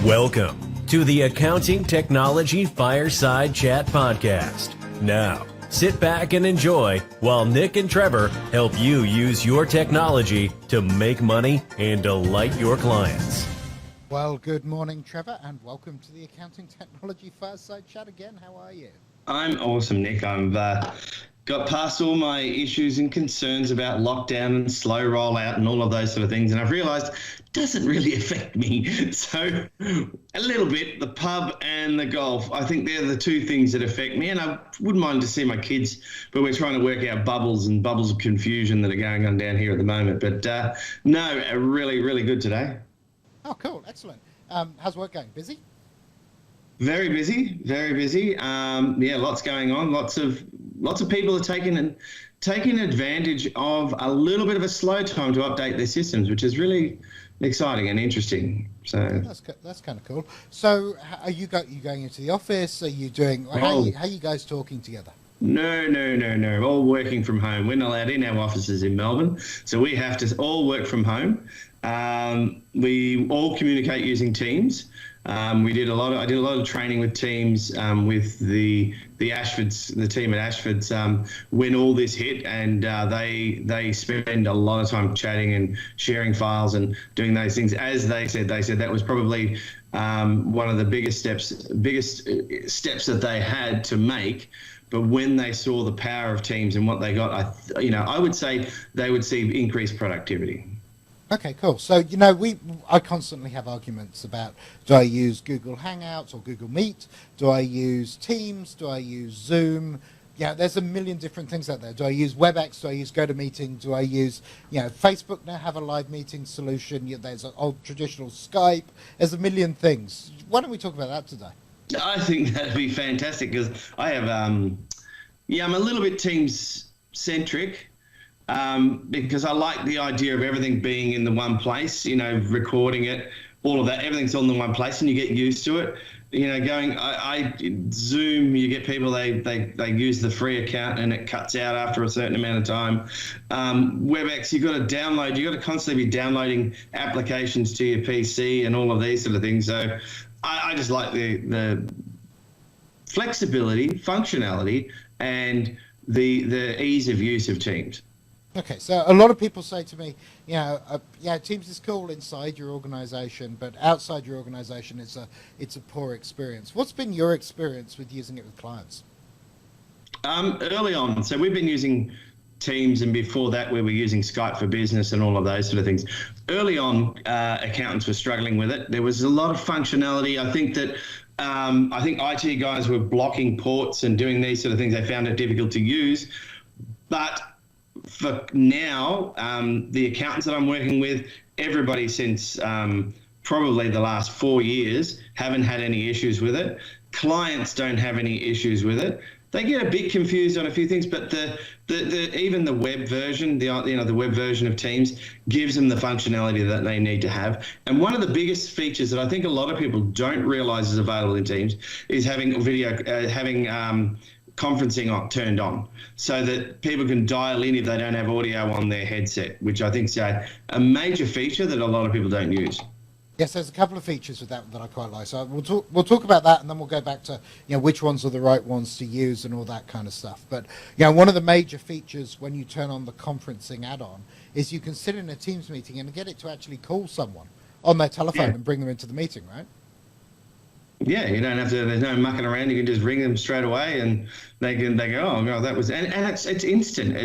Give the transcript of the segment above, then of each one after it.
Welcome to the Accounting Technology Fireside Chat podcast. Now, sit back and enjoy while Nick and Trevor help you use your technology to make money and delight your clients. Well, good morning, Trevor, and welcome to the Accounting Technology Fireside Chat again. How are you? I'm awesome, Nick. I've got past all my issues and concerns about lockdown and slow rollout and all of those sort of things, and I've realised it doesn't really affect me. So a little bit, the pub and the golf, I think they're the two things that affect me, and I wouldn't mind to see my kids, but we're trying to work out bubbles of confusion that are going on down here at the moment. But no, really, really good today. Oh, cool. Excellent. How's work going? Busy? Very busy, very busy. Yeah, lots going on. Lots of people are taking advantage of a little bit of a slow time to update their systems, which is really exciting and interesting. So that's kind of cool. So, are you going into the office? Are you doing? How are you guys talking together? No. All working from home. We're not allowed in our offices in Melbourne, so we have to all work from home. We all communicate using Teams. I did a lot of training with Teams with the Ashfords, the team at Ashfords when all this hit, and they spend a lot of time chatting and sharing files and doing those things. As they said that was probably one of the biggest steps that they had to make. But when they saw the power of Teams and what they got, I would say they would see increased productivity. Okay, cool. So, I constantly have arguments about, do I use Google Hangouts or Google Meet? Do I use Teams? Do I use Zoom? Yeah, there's a million different things out there. Do I use WebEx? Do I use GoToMeeting? Do I use, Facebook now have a live meeting solution? There's an old traditional Skype. There's a million things. Why don't we talk about that today? I think that'd be fantastic because I have, I'm a little bit Teams-centric. Because I like the idea of everything being in the one place, recording it, all of that, everything's on the one place and you get used to it. Zoom, you get people, they use the free account and it cuts out after a certain amount of time. WebEx, you've got to constantly be downloading applications to your PC and all of these sort of things. So I just like the flexibility, functionality, and the ease of use of Teams. Okay, so a lot of people say to me, Teams is cool inside your organization, but outside your organization, it's a poor experience. What's been your experience with using it with clients? Early on, so we've been using Teams, and before that, we were using Skype for Business and all of those sort of things. Early on, accountants were struggling with it. There was a lot of functionality. I think IT guys were blocking ports and doing these sort of things. They found it difficult to use, but for now, the accountants that I'm working with, everybody since probably the last 4 years haven't had any issues with it. Clients don't have any issues with it. They get a bit confused on a few things, but even the web version, the web version of Teams gives them the functionality that they need to have. And one of the biggest features that I think a lot of people don't realize is available in Teams is having conferencing turned on so that people can dial in if they don't have audio on their headset, which I think is a major feature that a lot of people don't use. Yes, there's a couple of features with that I quite like. So we'll talk about that, and then we'll go back to which ones are the right ones to use and all that kind of stuff. But one of the major features when you turn on the conferencing add-on is you can sit in a Teams meeting and get it to actually call someone on their telephone and bring them into the meeting, right? Yeah, you don't have to. There's no mucking around. You can just ring them straight away, and they go, oh no, that was, and it's instant.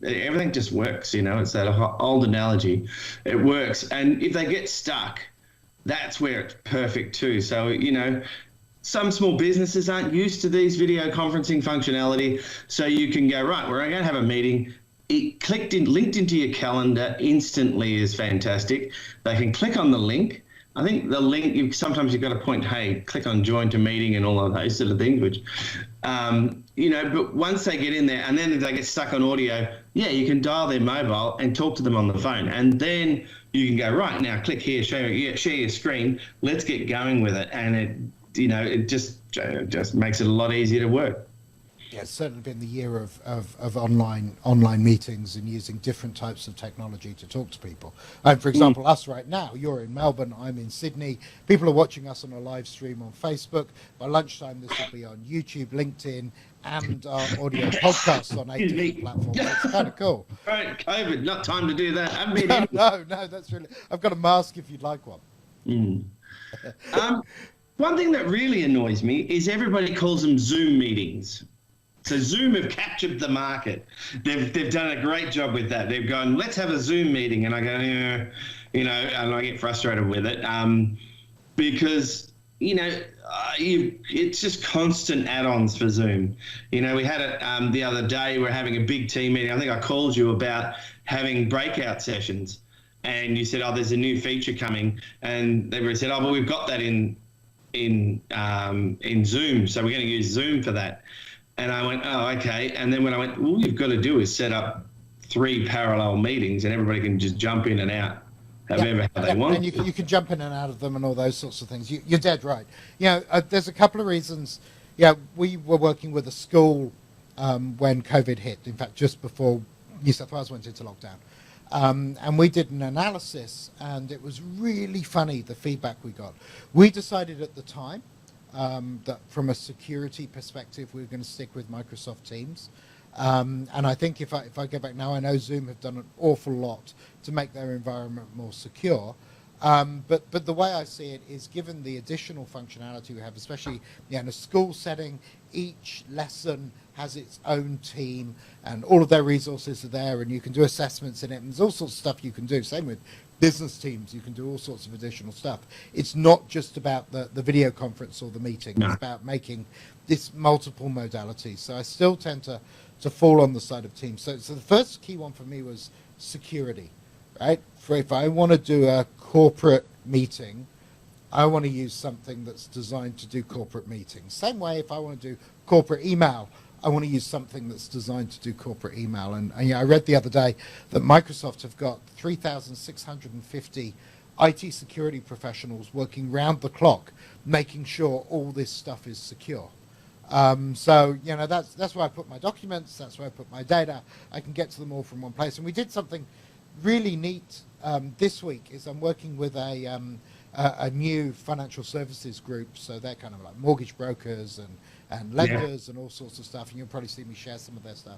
Everything just works. It's that old analogy. It works, and if they get stuck, that's where it's perfect too. So some small businesses aren't used to these video conferencing functionality, so you can go, right, we're going to have a meeting. It linked into your calendar instantly is fantastic. They can click on the link. I think the link, sometimes you've got to point, hey, click on join to meeting and all of those sort of things, which, but once they get in there, and then if they get stuck on audio, you can dial their mobile and talk to them on the phone. And then you can go, right, now click here, share your screen, let's get going with it. And it just makes it a lot easier to work. Yeah, it's certainly been the year of online meetings and using different types of technology to talk to people. And for example, us right now, you're in Melbourne, I'm in Sydney. People are watching us on a live stream on Facebook. By lunchtime, this will be on YouTube, LinkedIn, and our audio podcasts on 8 different platforms. It's kind of cool. Right, COVID, not time to do that. No, that's really. I've got a mask if you'd like one. One thing that really annoys me is everybody calls them Zoom meetings. So Zoom have captured the market. They've done a great job with that. They've gone, let's have a Zoom meeting, and I go, and I get frustrated with it because it's just constant add-ons for Zoom. We had it the other day. We're having a big team meeting. I think I called you about having breakout sessions, and you said, "Oh, there's a new feature coming," and everybody said, "Oh, but we've got that in Zoom, so we're going to use Zoom for that." And I went, oh, okay. And then when I went, all you've got to do is set up 3 parallel meetings and everybody can just jump in and out however they want. And you can jump in and out of them and all those sorts of things. You're dead right. There's a couple of reasons. We were working with a school when COVID hit, in fact, just before New South Wales went into lockdown. And we did an analysis, and it was really funny, the feedback we got. We decided at the time that from a security perspective, we were going to stick with Microsoft Teams. And I think if I go back now, I know Zoom have done an awful lot to make their environment more secure. But the way I see it is, given the additional functionality we have, especially in a school setting, each lesson has its own team and all of their resources are there, and you can do assessments in it, and there's all sorts of stuff you can do. Same with business teams, you can do all sorts of additional stuff. It's not just about the video conference or the meeting. No. It's about making this multiple modalities. So I still tend to fall on the side of Teams. So the first key one for me was security, right? If I want to do a corporate meeting, I want to use something that's designed to do corporate meetings. Same way, if I want to do corporate email, I want to use something that's designed to do corporate email. And I read the other day that Microsoft have got 3,650 IT security professionals working round the clock, making sure all this stuff is secure. So that's where I put my documents. That's where I put my data. I can get to them all from one place. And we did something really neat this week. Is I'm working with a new financial services group. So they're kind of like mortgage brokers and lenders and all sorts of stuff. And you'll probably see me share some of their stuff.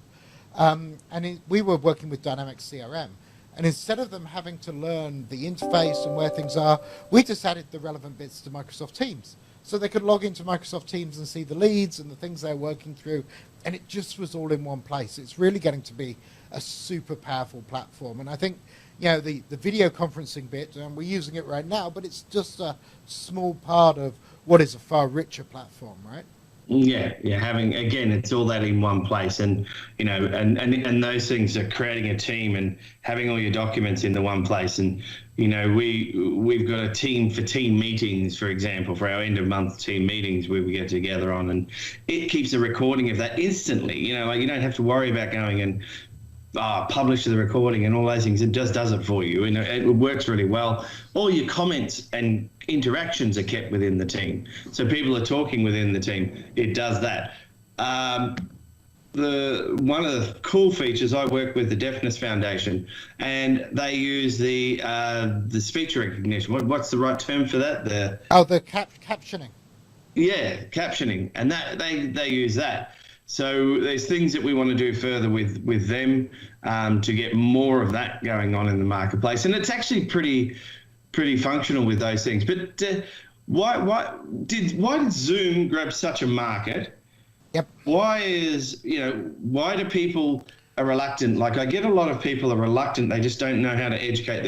We were working with Dynamics CRM. And instead of them having to learn the interface and where things are, we just added the relevant bits to Microsoft Teams. So they could log into Microsoft Teams and see the leads and the things they're working through. And it just was all in one place. It's really getting to be a super powerful platform. And I think, the video conferencing bit, and we're using it right now, but it's just a small part of what is a far richer platform, right? Yeah, having, again, it's all that in one place, and and those things are creating a team and having all your documents in the one place. And we've got a team for team meetings, for example, for our end of month team meetings where we get together on, and it keeps a recording of that instantly. You don't have to worry about going and publish the recording and all those things. It just does it for you, and it works really well. All your comments and interactions are kept within the team, so people are talking within the team. It does that. One of the cool features, I work with the Deafness Foundation, and they use the speech recognition. What's the right term for that? The captioning. Yeah, captioning, and that they use that. So there's things that we want to do further with them to get more of that going on in the marketplace, and it's actually pretty functional with those things. But why did Zoom grab such a market? Yep. Why do people are reluctant? Like, I get a lot of people are reluctant. They just don't know how to educate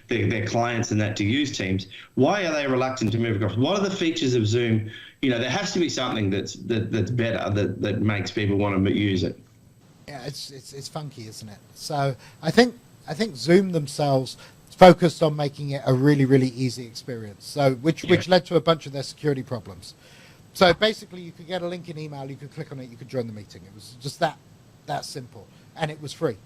their clients and that to use Teams. Why are they reluctant to move across? What are the features of Zoom? There has to be something that's better that makes people want to use it. Yeah, it's funky, isn't it? So I think Zoom themselves focused on making it a really, really easy experience. So which led to a bunch of their security problems. So basically, you could get a link in email, you could click on it, you could join the meeting. It was just that simple, and it was free.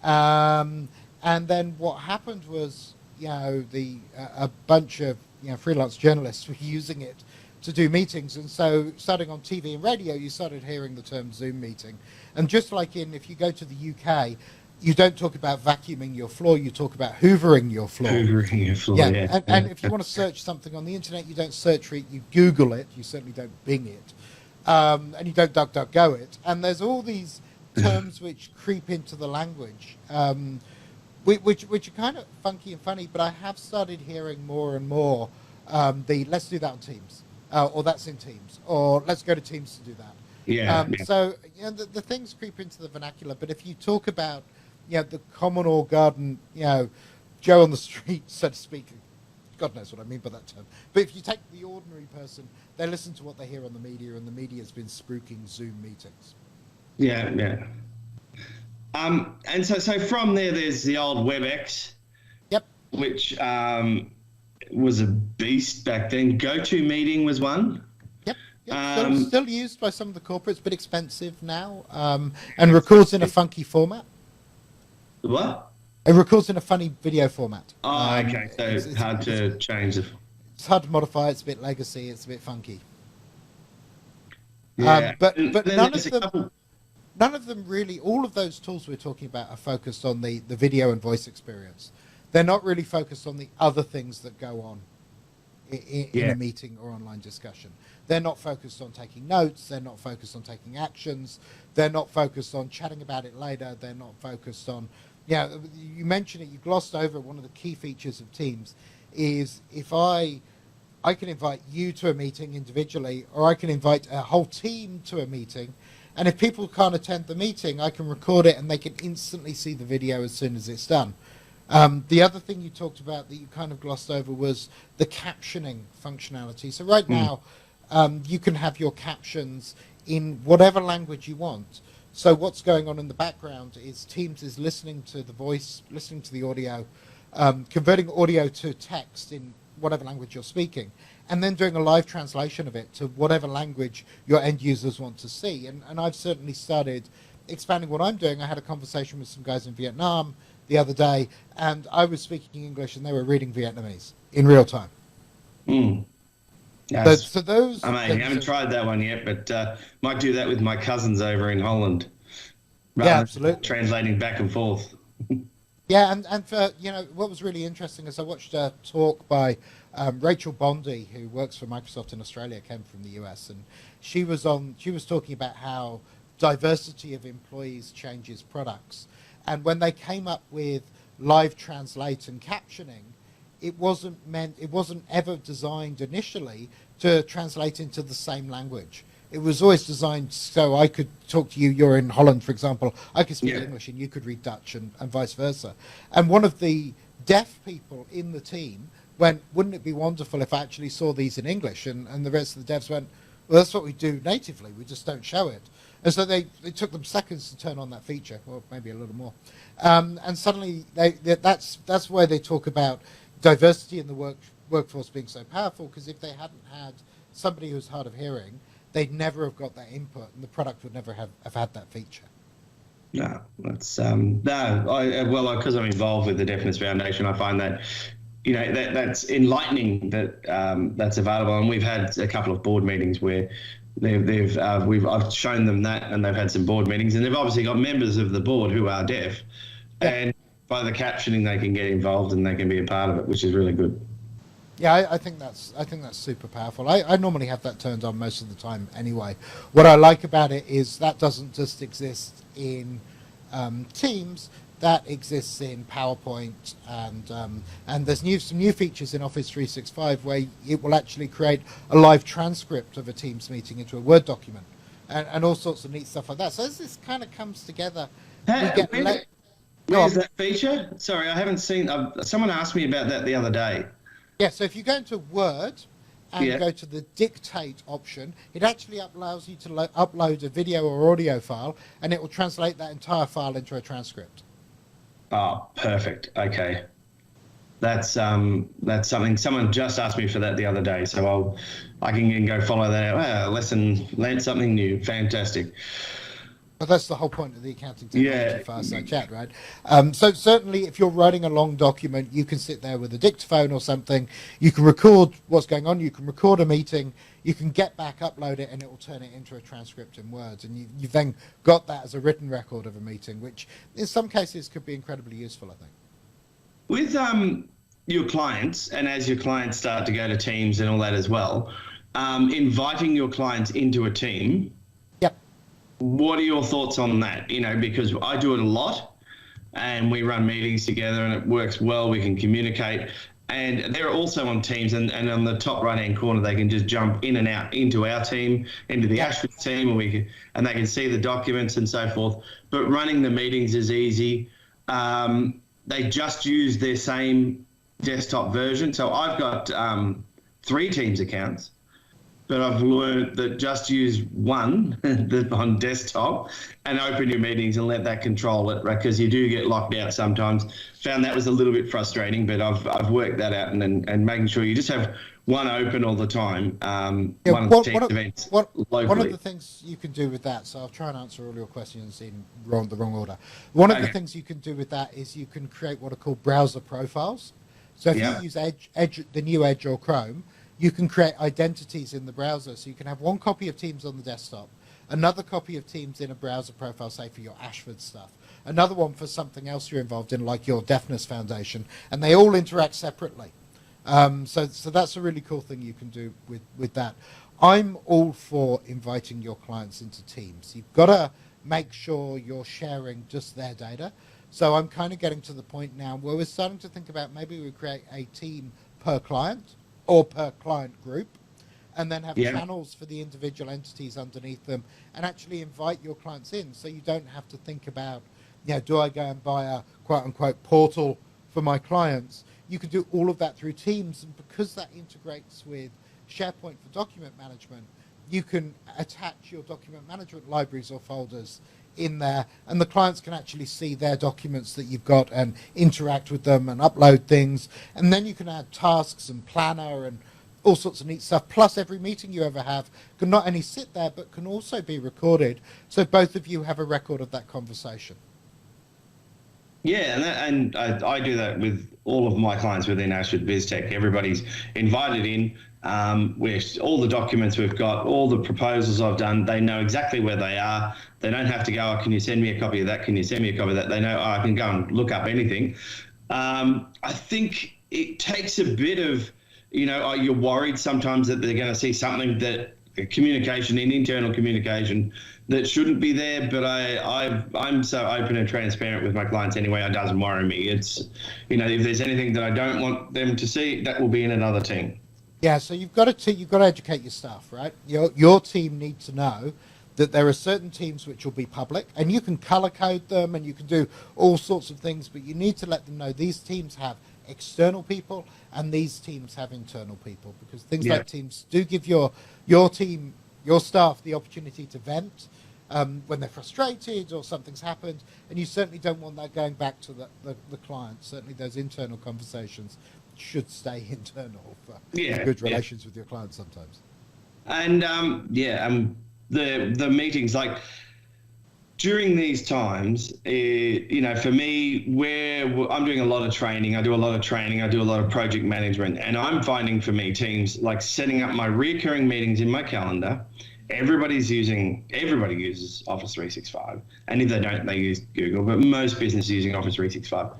And then what happened was, a bunch of freelance journalists were using it to do meetings. And so starting on TV and radio, you started hearing the term Zoom meeting. And just like if you go to the UK, you don't talk about vacuuming your floor, you talk about hoovering your floor. Hoovering your floor, yeah. And if you want to search something on the internet, you don't search for it, you Google it. You certainly don't Bing it. And you don't DuckDuckGo it. And there's all these terms which creep into the language, which are kind of funky and funny, but I have started hearing more and more let's do that on Teams, or that's in Teams, or let's go to Teams to do that. Yeah. So the things creep into the vernacular, but if you talk about the common or garden, Joe on the street, so to speak, God knows what I mean by that term. But if you take the ordinary person, they listen to what they hear on the media, and the media has been spruiking Zoom meetings. Yeah. And so from there's the old WebEx. Yep. Which was a beast back then. GoToMeeting was one. Yep. Still used by some of the corporates, but expensive now, and records in a funky format. What? It records in a funny video format. Oh, okay. So it's hard to change it. It's hard to modify. It's a bit legacy. It's a bit funky. Yeah. But none of them really. All of those tools we're talking about are focused on the video and voice experience. They're not really focused on the other things that go on in a meeting or online discussion. They're not focused on taking notes. They're not focused on taking actions. They're not focused on chatting about it later. They're not focused on. You mentioned it. You glossed over one of the key features of Teams is if I can invite you to a meeting individually, or I can invite a whole team to a meeting, and if people can't attend the meeting, I can record it and they can instantly see the video as soon as it's done. The other thing you talked about that you kind of glossed over was the captioning functionality. So right now, you can have your captions in whatever language you want. So what's going on in the background is Teams is listening to the voice, listening to the audio, converting audio to text in whatever language you're speaking, and then doing a live translation of it to whatever language your end users want to see. And I've certainly started expanding what I'm doing. I had a conversation with some guys in Vietnam the other day, and I was speaking English and they were reading Vietnamese in real time. Yes. So those I haven't tried that one yet, but might do that with my cousins over in Holland. Yeah, absolutely. Translating back and forth. Yeah, and for, what was really interesting is I watched a talk by Rachel Bondi, who works for Microsoft in Australia, came from the US, and she was talking about how diversity of employees changes products. And when they came up with live translate and captioning, it wasn't ever designed initially to translate into the same language. It was always designed so I could talk to you. You're in Holland, for example. I could speak English and you could read Dutch and vice versa. And one of the deaf people in the team went, wouldn't it be wonderful if I actually saw these in English? And the rest of the devs went, well, that's what we do natively. We just don't show it. And so it took them seconds to turn on that feature, or maybe a little more. And suddenly that's where they talk about diversity in the workforce being so powerful, because if they hadn't had somebody who's hard of hearing, they'd never have got that input, and the product would never have had that feature. No, that's because I'm involved with the Deafness Foundation, I find that that's enlightening that that's available, and we've had a couple of board meetings where I've shown them that, and they've had some board meetings, and they've obviously got members of the board who are deaf, and by the captioning they can get involved and they can be a part of it, which is really good. Yeah, I think that's super powerful. I normally have that turned on most of the time anyway. What I like about it is that doesn't just exist in Teams, that exists in PowerPoint, and there's some new features in Office 365 where it will actually create a live transcript of a Teams meeting into a Word document, and all sorts of neat stuff like that. So as this kind of comes together, where's that feature? Sorry, I haven't seen. Someone asked me about that the other day. Yeah, so if you go into Word and go to the dictate option, it actually allows you to upload a video or audio file, and it will translate that entire file into a transcript. Oh, perfect. Okay. That's something someone just asked me for that the other day, so I can go follow that out. Learned something new. Fantastic. But that's the whole point of the accounting technology fireside chat, right? So certainly if you're writing a long document, you can sit there with a dictaphone or something. You can record what's going on. You can record a meeting. You can get back, upload it, and it will turn it into a transcript in Words. And you've then got that as a written record of a meeting, which in some cases could be incredibly useful, I think. With your clients, and as your clients start to go to teams and all that as well, inviting your clients into a team. Yep. What are your thoughts on that? You know, because I do it a lot and we run meetings together and it works well. We can communicate. And they're also on teams, and on the top right-hand corner, they can just jump in and out into our team, into the Ashford team, and they can see the documents and so forth. But running the meetings is easy. They just use their same desktop version. So I've got 3 Teams accounts, but I've learned that just use one on desktop and open your meetings and let that control it, right? Because you do get locked out sometimes. Found that was a little bit frustrating, but I've worked that out and making sure you just have one open all the time. One of the Teams events locally. One of the things you can do with that, so I'll try and answer all your questions in the wrong order. One of the things you can do with that is you can create what are called browser profiles. So if you use Edge, the new Edge or Chrome, you can create identities in the browser. So you can have one copy of Teams on the desktop, another copy of Teams in a browser profile, say for your Ashford stuff, another one for something else you're involved in, like your Deafness Foundation, and they all interact separately. So that's a really cool thing you can do with that. I'm all for inviting your clients into teams. You've got to make sure you're sharing just their data. So I'm kind of getting to the point now where we're starting to think about maybe we create a team per client or per client group, and then have channels for the individual entities underneath them, and actually invite your clients in, so you don't have to think about, do I go and buy a quote-unquote portal for my clients? You can do all of that through Teams, and because that integrates with SharePoint for document management, you can attach your document management libraries or folders in there, and the clients can actually see their documents that you've got and interact with them and upload things. And then you can add tasks and planner and all sorts of neat stuff. Plus, every meeting you ever have can not only sit there, but can also be recorded, so both of you have a record of that conversation. Yeah, and I do that with all of my clients within Ashford BizTech. Everybody's invited in. Where all the documents we've got, all the proposals I've done, they know exactly where they are. They don't have to go, oh, can you send me a copy of that? Can you send me a copy of that? They know, oh, I can go and look up anything. I think it takes a bit of, you're worried sometimes that they're going to see something that communication, in internal communication, that shouldn't be there. But I'm so open and transparent with my clients anyway. It doesn't worry me. It's, if there's anything that I don't want them to see, that will be in another team. Yeah, so you've got to educate your staff, right? Your team needs to know that there are certain teams which will be public, and you can color code them and you can do all sorts of things, but you need to let them know these teams have external people and these teams have internal people, because things like Teams do give your team, your staff, the opportunity to vent when they're frustrated or something's happened, and you certainly don't want that going back to the client. Certainly those internal conversations should stay internal for good relations with your clients sometimes. And the meetings, like during these times, for me, where I'm doing a lot of training, I do a lot of project management, and I'm finding for me Teams, like setting up my recurring meetings in my calendar. Everybody uses Office 365, and if they don't, they use Google, but most businesses using Office 365.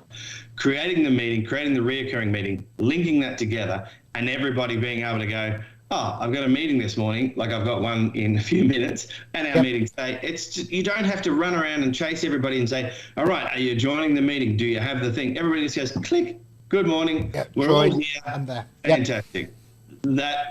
Creating the meeting, creating the reoccurring meeting, linking that together, and everybody being able to go, oh, I've got a meeting this morning, like I've got one in a few minutes, and our meeting today. It's just, you don't have to run around and chase everybody and say, all right, are you joining the meeting? Do you have the thing? Everybody just goes, click, good morning, we're all here, and there. fantastic.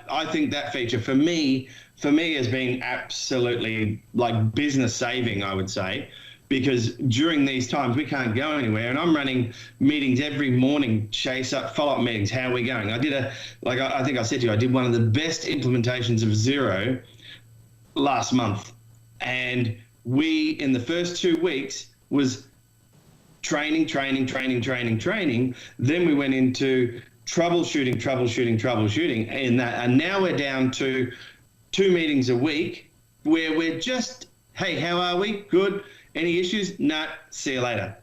I think that feature for me has been absolutely like business saving, I would say, because during these times we can't go anywhere, and I'm running meetings every morning, chase up follow-up meetings. How are we going? I think I said to you, I did one of the best implementations of Xero last month, and we in the first 2 weeks was training. Then we went into troubleshooting, and now we're down to 2 meetings a week, where we're just hey, how are we? Good. Any issues? No. See you later.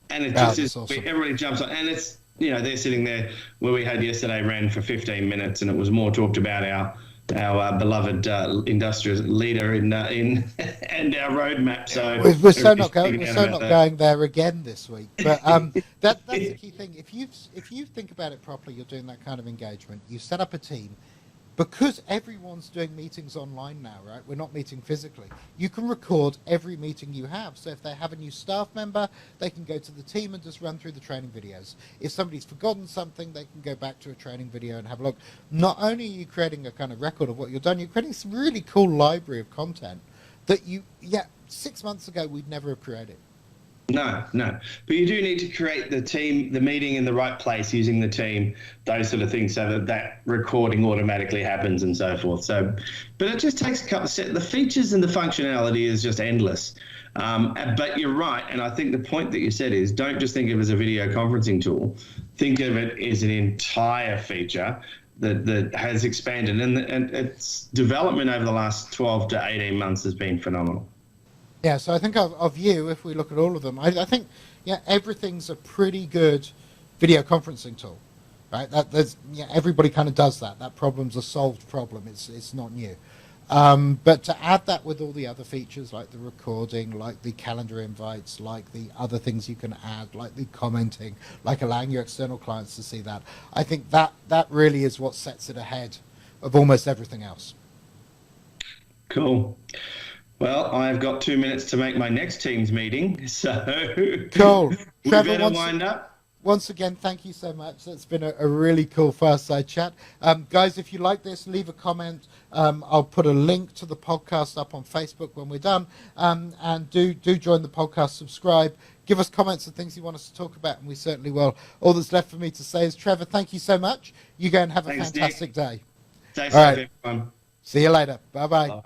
And it Wow, just is, that's awesome. everybody jumps on, and it's, they're sitting there where we had yesterday ran for 15 minutes, and it was more talked about our beloved industrial leader in and our roadmap. So We're so not everybody's going. We're speaking so out about not that. going there again this week. But that's the key thing. If you think about it properly, you're doing that kind of engagement. You set up a team. Because everyone's doing meetings online now, right? We're not meeting physically. You can record every meeting you have. So if they have a new staff member, they can go to the team and just run through the training videos. If somebody's forgotten something, they can go back to a training video and have a look. Not only are you creating a kind of record of what you've done, you're creating some really cool library of content that 6 months ago, we'd never have created. No. But you do need to create the meeting in the right place using the team, those sort of things, so that recording automatically happens and so forth. So, but it just takes a couple of steps. The features and the functionality is just endless. But you're right. And I think the point that you said is, don't just think of it as a video conferencing tool. Think of it as an entire feature that has expanded. And its development over the last 12 to 18 months has been phenomenal. Yeah, so I think of you, if we look at all of them, I think everything's a pretty good video conferencing tool, right? Everybody kind of does that. That problem's a solved problem. It's not new. But to add that with all the other features like the recording, like the calendar invites, like the other things you can add, like the commenting, like allowing your external clients to see that, I think that really is what sets it ahead of almost everything else. Cool. Well, I've got 2 minutes to make my next team's meeting, so cool. we Trevor, better wind up. Once again, thank you so much. That's been a really cool Fireside chat. Guys, if you like this, leave a comment. I'll put a link to the podcast up on Facebook when we're done. And do join the podcast, subscribe, give us comments and things you want us to talk about, and we certainly will. All that's left for me to say is, Trevor, thank you so much. You go and have a fantastic day. Stay All safe, right. everyone. See you later. Bye-bye. Bye.